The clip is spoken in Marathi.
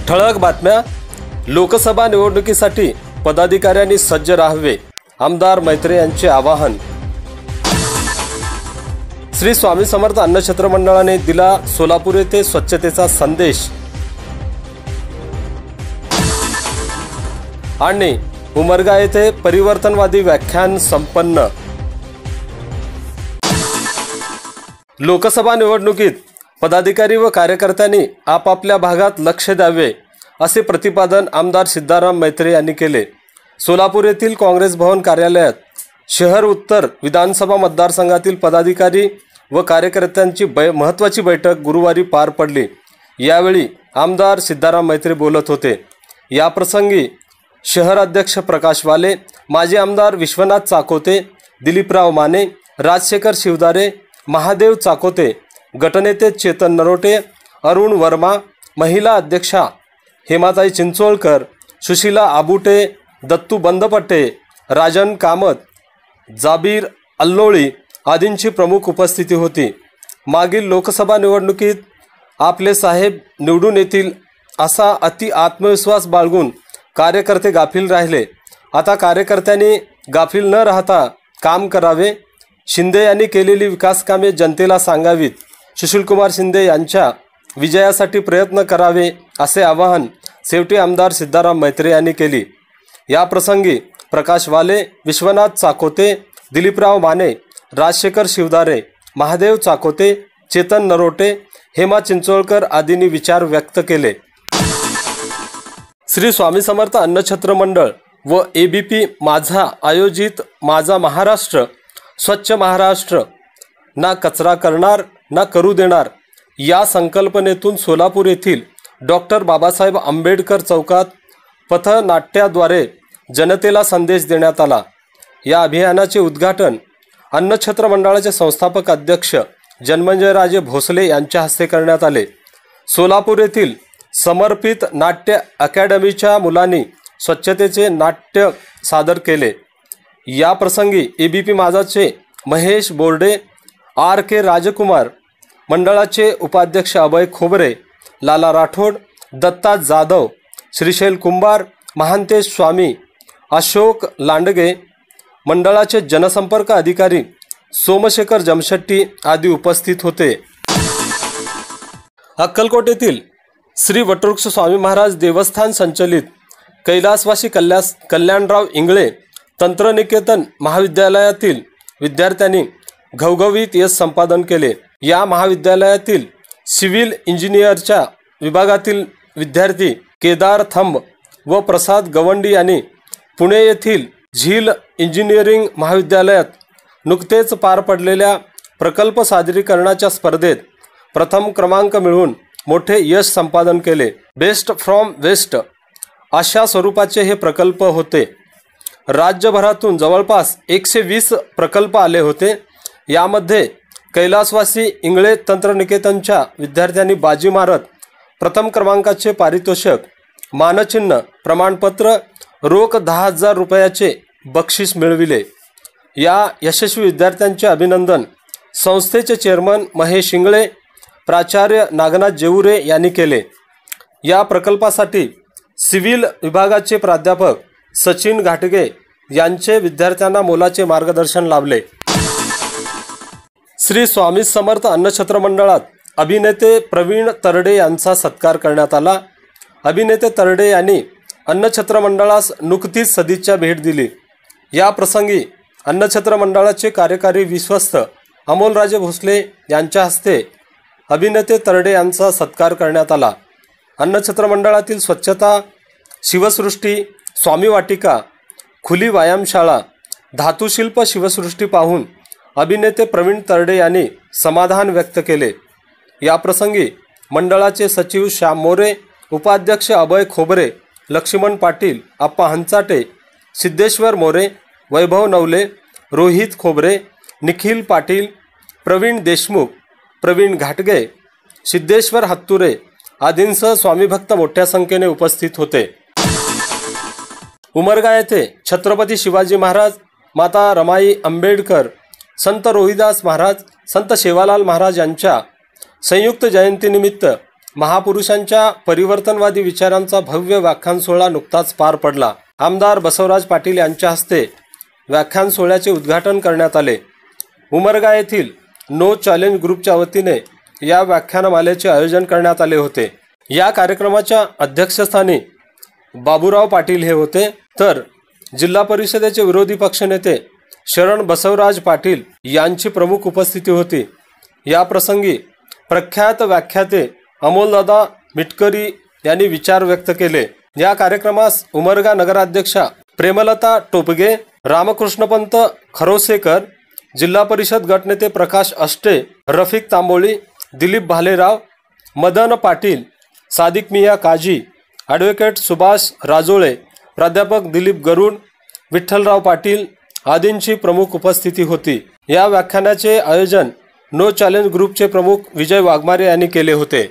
ठळक बातम्या। लोकसभा निवडणुकीसाठी पदाधिकाऱ्यांनी सज्ज राहावे, आमदार मैत्रे यांचे आवाहन। श्री स्वामी समर्थ अन्नछत्र मंडळाने दिला सोलापूर येथे स्वच्छतेचा संदेश। आणि उमरगा येथे परिवर्तनवादी व्याख्यान संपन्न। लोकसभा निवडणुकीत पदाधिकारी व कार्यकर्त्यांनी आपापल्या भागात लक्ष द्यावे, असे प्रतिपादन आमदार सिद्धाराम मैत्रे यांनी केले। सोलापूर येथील काँग्रेस भवन कार्यालयात शहर उत्तर विधानसभा मतदारसंघातील पदाधिकारी व कार्यकर्त्यांची महत्त्वाची बैठक गुरुवारी पार पडली। यावेळी आमदार सिद्धाराम मैत्रे बोलत होते। या प्रसंगी शहर अध्यक्ष प्रकाश वाले, माजी आमदार विश्वनाथ चाकोते, दिलीपराव माने, राजशेखर शिवदारे, महादेव चाकोते, गटनेते चेतन नरोटे, अरुण वर्मा, महिला अध्यक्षा हेमाताई चिंचोळकर, सुशीला आबुटे, दत्तू बंदपट्टे, राजन कामत, जाबीर अल्लोळी आदींची प्रमुख उपस्थिती होती। मागील लोकसभा निवडणुकीत आपले साहेब निवडून येतील असा अति आत्मविश्वास बाळगून कार्यकर्ते गाफील राहिले। आता कार्यकर्त्यांनी गाफील न राहता काम करावे, शिंदे यांनी केलेली विकास कामे जनतेला सांगावीत, सुशीलकुमार शिंदे यांच्या विजयासाठी प्रयत्न करावे, असे आवाहन शेवटी आमदार सिद्धाराम मैत्रे यांनी केले। या प्रसंगी प्रकाश वाले, विश्वनाथ चाकोते, दिलीपराव माने, राजशेखर शिवदारे, महादेव चाकोते, चेतन नरोटे, हेमा चिंचोळकर आदींनी विचार व्यक्त केले। श्री स्वामी समर्थ अन्नछत्र मंडळ व ABP माझा आयोजित माझा महाराष्ट्र स्वच्छ महाराष्ट्र, ना कचरा करणार ना करू देणार या संकल्पनेतून सोलापूर येथील डॉक्टर बाबासाहेब आंबेडकर चौकात पथनाट्याद्वारे जनतेला संदेश देण्यात आला। या अभियानाचे उद्घाटन अन्नछत्र मंडळाचे संस्थापक अध्यक्ष जन्मंजयराजे भोसले यांच्या हस्ते करण्यात आले। सोलापूर येथील समर्पित नाट्य अकॅडमीच्या मुलांनी स्वच्छतेचे नाट्य सादर केले। या प्रसंगी ABP माझाचे महेश बोर्डे, RK राजकुमार, मंडळाचे उपाध्यक्ष अभय खोबरे, लाला राठोड, दत्ता जाधव, श्रीशैल कुंभार, महांतेश स्वामी, अशोक लांडगे, मंडळाचे जनसंपर्क अधिकारी सोमशेखर जमशेट्टी आदी उपस्थित होते। अक्कलकोट येथील श्री वटवृक्ष स्वामी महाराज देवस्थान संचलित कैलासवासी कल्याणराव इंगळे तंत्रनिकेतन महाविद्यालयातील विद्यार्थ्यांनी घवघवीत यश संपादन केले। या महाविद्यालयातील सिव्हिल इंजिनिअरच्या विभागातील विद्यार्थी केदार थंब व प्रसाद गवंडी यांनी पुणे येथील झील इंजिनिअरिंग महाविद्यालयात नुकतेच पार पडलेल्या प्रकल्प सादरीकरणाच्या स्पर्धेत प्रथम क्रमांक मिळवून मोठे यश संपादन केले। बेस्ट फ्रॉम वेस्ट अशा स्वरूपाचे हे प्रकल्प होते। राज्यभरातून जवळपास 120 प्रकल्प आले होते। यामध्ये कैलासवासी इंगळे तंत्रनिकेतनच्या विद्यार्थ्यांनी बाजी मारत प्रथम क्रमांकाचे पारितोषिक, मानचिन्ह, प्रमाणपत्र, रोख 10,000 रुपयाचे बक्षीस मिळविले। या यशस्वी विद्यार्थ्यांचे अभिनंदन संस्थेचे चेअरमन महेश इंगळे, प्राचार्य नागनाथ जेऊरे यांनी केले। या प्रकल्पासाठी सिव्हिल विभागाचे प्राध्यापक सचिन घाटगे यांचे विद्यार्थ्यांना मोलाचे मार्गदर्शन लाभले। श्री स्वामी समर्थ अन्नछत्र मंडळात अभिनेते प्रवीण तरडे यांचा सत्कार करण्यात आला। अभिनेते तरडे यांनी अन्नछत्र मंडळास नुकतीच सदिच्छा भेट दिली। या प्रसंगी अन्नछत्र मंडळाचे कार्यकारी विश्वस्त अमोलराजे भोसले यांच्या हस्ते अभिनेते तरडे यांचा सत्कार करण्यात आला। अन्नछत्र मंडळातील स्वच्छता, शिवसृष्टी, स्वामी वाटिका, खुली व्यायामशाळा, धातुशिल्प शिवसृष्टी पाहून अभिनेते प्रवीण तरडे यांनी समाधान व्यक्त केले। या प्रसंगी मंडळाचे सचिव श्याम मोरे, उपाध्यक्ष अभय खोबरे, लक्ष्मण पाटील, आप्पा हंचाटे, सिद्धेश्वर मोरे, वैभव नवले, रोहित खोबरे, निखिल पाटील, प्रवीण देशमुख, प्रवीण घाटगे, सिद्धेश्वर हत्तुरे आदींसह स्वामीभक्त मोठ्या संख्येने उपस्थित होते। उमरगा येथे छत्रपती शिवाजी महाराज, माता रमाई आंबेडकर, संत रोहिदास महाराज, संत सेवालाल महाराज यांच्या संयुक्त जयंतीनिमित्त महापुरुषांच्या परिवर्तनवादी विचारांचा भव्य व्याख्यान सोहळा नुकताच पार पडला। आमदार बसवराज पाटील यांच्या हस्ते व्याख्यान सोहळ्याचे उद्घाटन करण्यात आले। उमरगा येथील नो चॅलेंज ग्रुपच्या वतीने या व्याख्यानमालेचे आयोजन करण्यात आले होते। या कार्यक्रमाच्या अध्यक्षस्थानी बाबूराव पाटील हे होते, तर जिल्हा परिषदेचे विरोधी पक्षनेते शरण बसवराज पाटील यांची प्रमुख उपस्थिती होती। या प्रसंगी प्रख्यात व्याख्याते अमोलदादा मिटकरी यांनी विचार व्यक्त केले। या कार्यक्रमास उमरगा नगराध्यक्षा प्रेमलता टोपगे, रामकृष्णपंत खरोसेकर, जिल्हा परिषद गटनेते प्रकाश अष्टे, रफिक तांबोळी, दिलीप भालेराव, मदन पाटील, सादिक मिया काजी, ॲडव्होकेट सुभाष राजोळे, प्राध्यापक दिलीप गरुड, विठ्ठलराव पाटील आदींची प्रमुख उपस्थिती होती। या व्याख्यानाचे आयोजन नो चॅलेंज ग्रुपचे प्रमुख विजय वाघमारे यांनी केले होते।